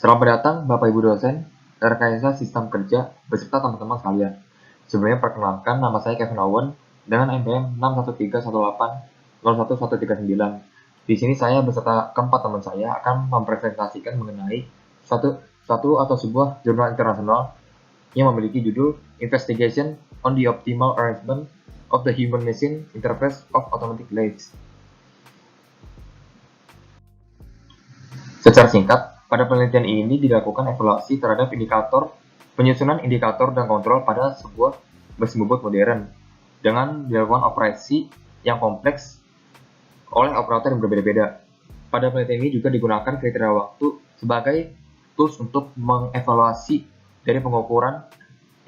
Selamat datang Bapak Ibu dosen dan rekan sistem kerja beserta teman-teman sekalian. Sebelumnya perkenalkan, nama saya Kevin Owen dengan NPM 61318011139. Di sini saya beserta keempat teman saya akan mempresentasikan mengenai satu atau sebuah jurnal internasional yang memiliki judul Investigation on the Optimal Arrangement of the Human-Machine Interface of Automatic Lathes. Secara singkat, pada penelitian ini dilakukan evaluasi terhadap penyusunan indikator dan kontrol pada sebuah mesin bubut modern dengan dilakukan operasi yang kompleks oleh operator yang berbeda-beda. Pada penelitian ini juga digunakan kriteria waktu sebagai tools untuk mengevaluasi dari pengukuran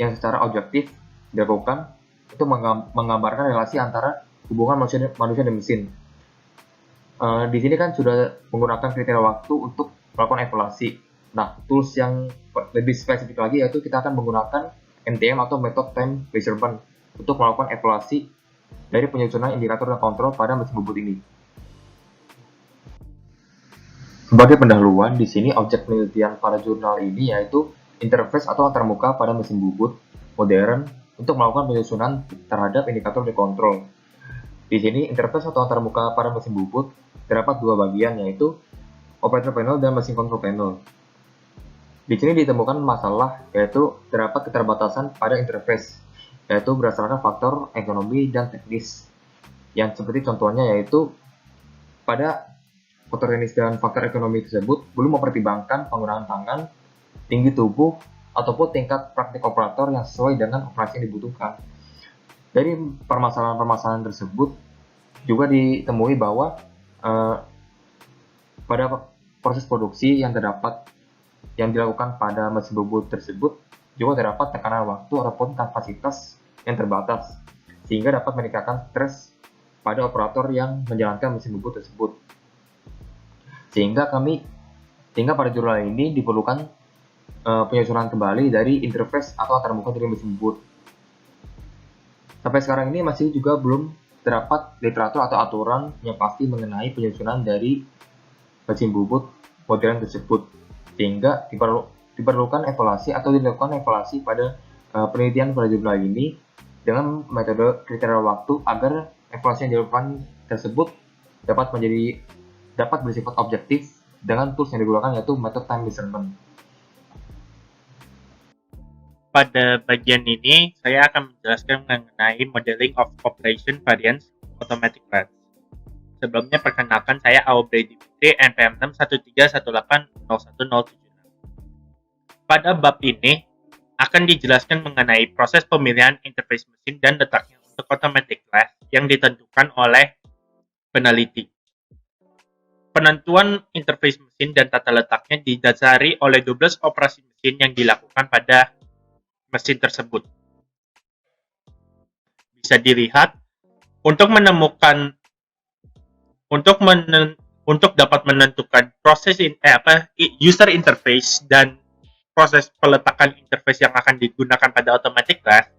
yang secara objektif dilakukan untuk menggambarkan relasi antara hubungan manusia dan mesin. Di sini kan sudah menggunakan kriteria waktu untuk melakukan evaluasi. Nah, tools yang lebih spesifik lagi yaitu kita akan menggunakan MTM atau Method Time Measurement untuk melakukan evaluasi dari penyusunan indikator dan kontrol pada mesin bubut ini. Sebagai pendahuluan, di sini objek penelitian pada jurnal ini yaitu interface atau antarmuka pada mesin bubut modern untuk melakukan penyusunan terhadap indikator dan kontrol. Di sini interface atau antarmuka pada mesin bubut terdapat dua bagian yaitu operator panel dan mesin control panel. Di sini ditemukan masalah yaitu terdapat keterbatasan pada interface yaitu berdasarkan faktor ekonomi dan teknis. Yang seperti contohnya yaitu pada faktor teknis dan faktor ekonomi tersebut belum mempertimbangkan penggunaan tangan, tinggi tubuh, ataupun tingkat praktik operator yang sesuai dengan operasi yang dibutuhkan. Dari permasalahan-permasalahan tersebut juga ditemui bahwa pada proses produksi yang dilakukan pada mesin bubut tersebut juga terdapat tekanan waktu ataupun kapasitas yang terbatas sehingga dapat meningkatkan stres pada operator yang menjalankan mesin bubut tersebut. Sehingga pada jurnal ini diperlukan penyusunan kembali dari interface atau antarmuka dari mesin bubut. Sampai sekarang ini masih juga belum terdapat literatur atau aturan yang pasti mengenai penyusunan dari mesin bubut modern tersebut, sehingga diperlukan evaluasi atau dilakukan evaluasi pada penelitian pada jurnal ini dengan metode kriteria waktu agar evaluasi yang dilakukan tersebut dapat bersifat objektif dengan tools yang digunakan yaitu method time measurement. Pada bagian ini, saya akan menjelaskan mengenai modeling of operation variance automatic lathe. Sebelumnya perkenalkan saya Aubrey Dimitri, NPM 61318011076. Pada bab ini akan dijelaskan mengenai proses pemilihan interface mesin dan letaknya untuk automatic lathe yang ditentukan oleh peneliti. Penentuan interface mesin dan tata letaknya didasari oleh 12 operasi mesin yang dilakukan pada mesin tersebut. Bisa dilihat untuk dapat menentukan proses user interface dan proses peletakan interface yang akan digunakan pada automatic lathe,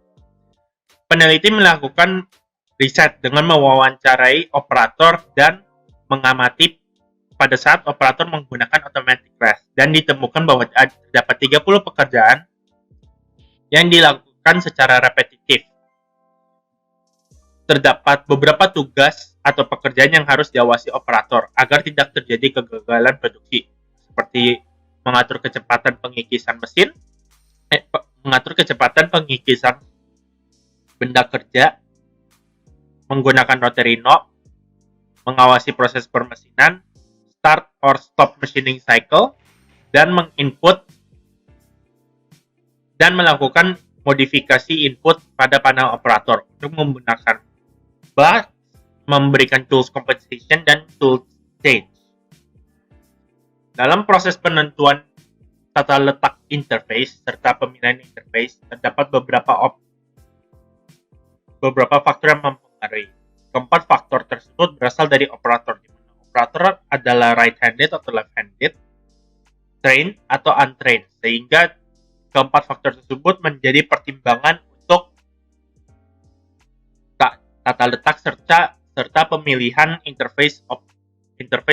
peneliti melakukan riset dengan mewawancarai operator dan mengamati pada saat operator menggunakan automatic lathe dan ditemukan bahwa terdapat 30 pekerjaan yang dilakukan secara repetitif. Terdapat beberapa tugas atau pekerjaan yang harus diawasi operator agar tidak terjadi kegagalan produksi, seperti mengatur kecepatan pengikisan benda kerja, menggunakan rotary knob, mengawasi proses permesinan, start or stop machining cycle, dan menginput dan melakukan modifikasi input pada panel operator untuk menggunakan bus, memberikan tools compensation dan tools change. Dalam proses penentuan tata letak interface serta pemilihan interface, terdapat beberapa faktor yang mempengaruhi. Keempat faktor tersebut berasal dari operator, di mana operator adalah right-handed atau left-handed, trained atau untrained, sehingga keempat faktor tersebut menjadi pertimbangan untuk tata letak serta pemilihan interface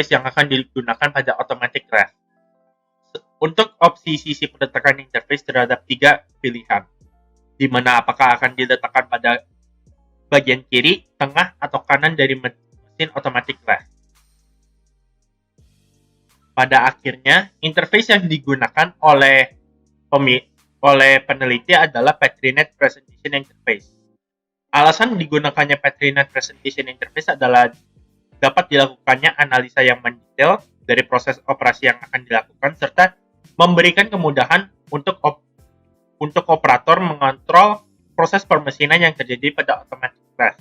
yang akan digunakan pada automatic lathe. Untuk opsi sisi peletakan interface terhadap 3 pilihan, di mana apakah akan diletakkan pada bagian kiri, tengah, atau kanan dari mesin automatic crash. Pada akhirnya, interface yang digunakan oleh peneliti adalah PatriNet Presentation Interface. Alasan digunakannya PatriNet Presentation Interface adalah dapat dilakukannya analisa yang mendetail dari proses operasi yang akan dilakukan, serta memberikan kemudahan untuk operator mengontrol proses permesinan yang terjadi pada automatic crash.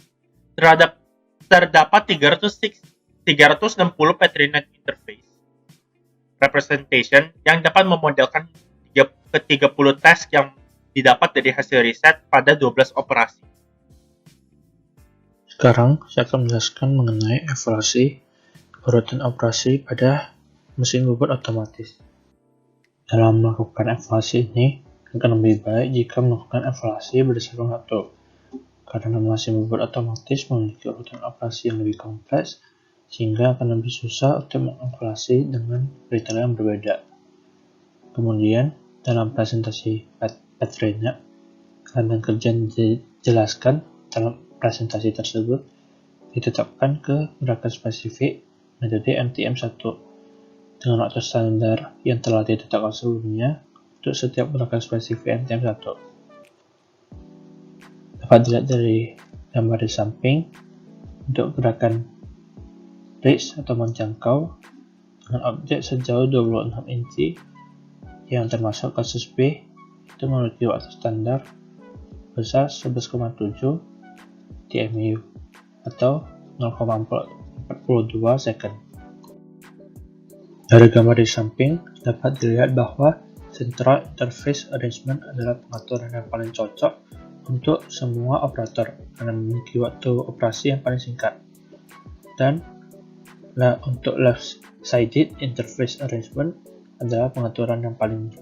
Terdapat 360 PatriNet Interface Representation yang dapat memodelkan ke 30 task yang didapat dari hasil riset pada 12 operasi. Sekarang saya akan menjelaskan mengenai evaluasi urutan operasi pada mesin bubut otomatis. Dalam melakukan evaluasi ini, akan lebih baik jika melakukan evaluasi berdasarkan waktu, karena mesin bubut otomatis memiliki urutan operasi yang lebih kompleks, sehingga akan lebih susah untuk mengevaluasi dengan detail yang berbeda. Kemudian, dalam presentasi PatriNet, keadaan kerja yang dijelaskan dalam presentasi tersebut ditetapkan ke gerakan spesifik metode MTM1 dengan waktu standar yang telah ditetapkan sebelumnya untuk setiap gerakan spesifik MTM1. Dapat dilihat dari gambar di samping, untuk gerakan reach atau menjangkau dengan objek sejauh 26 inci yang termasuk kasus B itu memiliki waktu standar besar 11,7 TMU atau 0,42 second. Dari gambar di samping dapat dilihat bahwa Central Interface Arrangement adalah pengaturan yang paling cocok untuk semua operator karena memiliki waktu operasi yang paling singkat. Dan untuk Left-Sided Interface Arrangement adalah pengaturan yang paling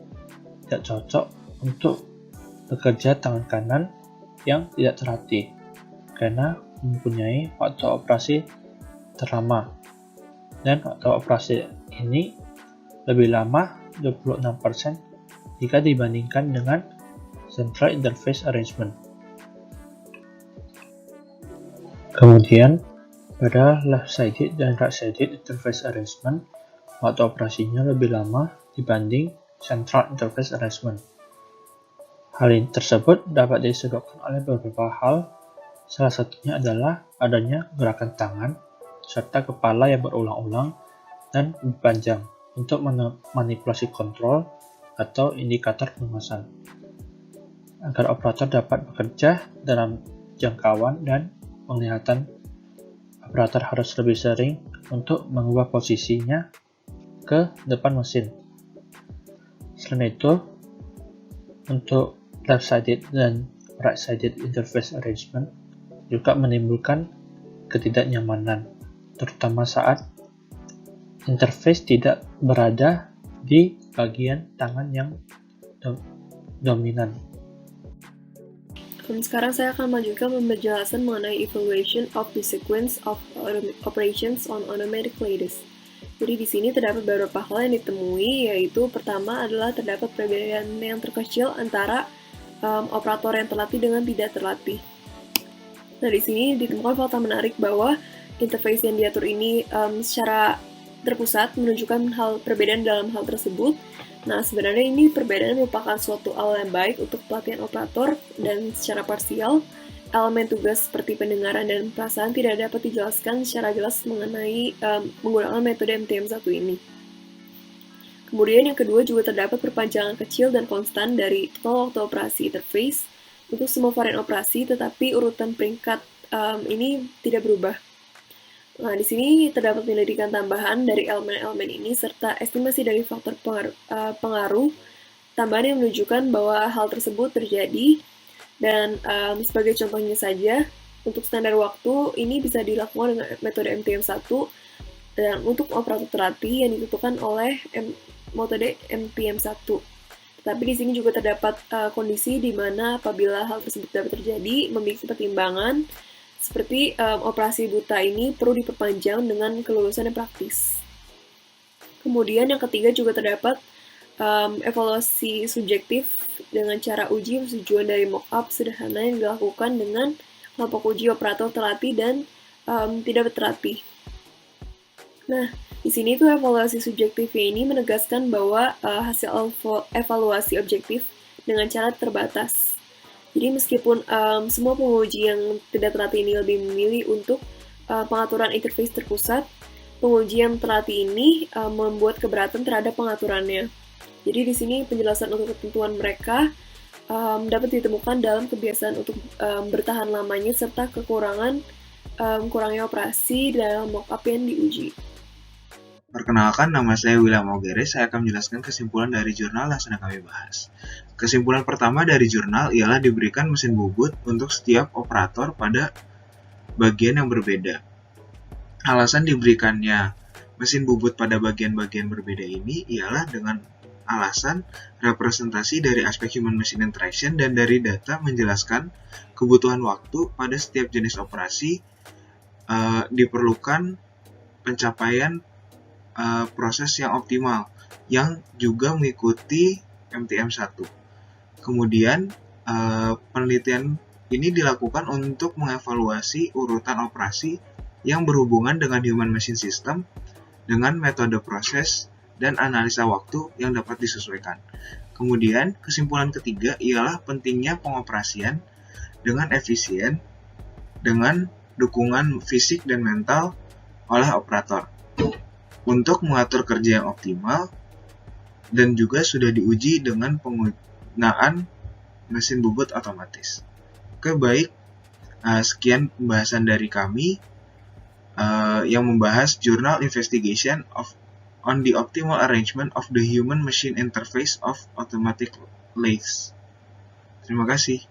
tidak cocok untuk bekerja tangan kanan yang tidak terlatih karena mempunyai waktu operasi terlama, dan waktu operasi ini lebih lama 26% jika dibandingkan dengan Central Interface Arrangement. Kemudian pada Left-Sided dan Right-Sided Interface Arrangement, waktu operasinya lebih lama dibanding Central Interface Arrangement. Hal ini tersebut dapat disebabkan oleh beberapa hal. Salah satunya adalah adanya gerakan tangan serta kepala yang berulang-ulang dan panjang untuk manipulasi kontrol atau indikator pengawasan, agar operator dapat bekerja dalam jangkauan dan penglihatan. Operator harus lebih sering untuk mengubah posisinya ke depan mesin. Selain itu, untuk left-sided dan right-sided interface arrangement juga menimbulkan ketidaknyamanan, terutama saat interface tidak berada di bagian tangan yang dominan. Sekarang saya akan melanjutkan penjelasan mengenai evaluation of the sequence of operations on automatic lattice. Jadi di sini terdapat beberapa hal yang ditemui, yaitu pertama adalah terdapat perbedaan yang terkecil antara operator yang terlatih dengan tidak terlatih. Nah, di sini ditemukan fakta menarik bahwa interface yang diatur ini secara terpusat menunjukkan perbedaan dalam hal tersebut. Nah, sebenarnya ini perbedaan merupakan suatu hal yang baik untuk pelatihan operator, dan secara parsial, elemen tugas seperti pendengaran dan perasaan tidak dapat dijelaskan secara jelas mengenai menggunakan metode MTM1 ini. Kemudian yang kedua juga terdapat perpanjangan kecil dan konstan dari total waktu operasi interface untuk semua varian operasi, tetapi urutan peringkat ini tidak berubah. Nah, di sini terdapat penyelidikan tambahan dari elemen-elemen ini serta estimasi dari faktor pengaruh tambahan yang menunjukkan bahwa hal tersebut terjadi. Dan sebagai contohnya saja, untuk standar waktu ini bisa dilakukan dengan metode MTM1, dan untuk operator terlatih yang ditentukan oleh metode MTM1. Tapi di sini juga terdapat kondisi di mana apabila hal tersebut dapat terjadi, memiliki pertimbangan seperti operasi buta ini perlu diperpanjang dengan kelulusan yang praktis. Kemudian yang ketiga juga terdapat evaluasi subjektif dengan cara uji persetujuan dari mock-up sederhana yang dilakukan dengan kelompok uji operator terlatih dan tidak terlatih. Nah, di sini tuh evaluasi subjektifnya ini menegaskan bahwa hasil evaluasi objektif dengan cara terbatas. Jadi meskipun semua penguji yang tidak terlatih ini lebih memilih untuk pengaturan interface terpusat, penguji yang terlatih ini membuat keberatan terhadap pengaturannya. Jadi di sini penjelasan untuk ketentuan mereka dapat ditemukan dalam kebiasaan untuk bertahan lamanya serta kurangnya operasi dalam mockup yang diuji. Perkenalkan, nama saya William Ogere. Saya akan menjelaskan kesimpulan dari jurnal yang sedang kami bahas. Kesimpulan pertama dari jurnal ialah diberikan mesin bubut untuk setiap operator pada bagian yang berbeda. Alasan diberikannya mesin bubut pada bagian-bagian berbeda ini ialah dengan alasan representasi dari aspek human-machine interaction dan dari data menjelaskan kebutuhan waktu pada setiap jenis operasi diperlukan pencapaian proses yang optimal yang juga mengikuti MTM1. Kemudian penelitian ini dilakukan untuk mengevaluasi urutan operasi yang berhubungan dengan human machine system dengan metode proses dan analisa waktu yang dapat disesuaikan. Kemudian kesimpulan ketiga ialah pentingnya pengoperasian dengan efisien dengan dukungan fisik dan mental oleh operator untuk mengatur kerja yang optimal dan juga sudah diuji dengan penggunaan mesin bubut otomatis. Oke, baik. Sekian pembahasan dari kami yang membahas Journal Investigation on the Optimal Arrangement of the Human-Machine Interface of Automatic Lathes. Terima kasih.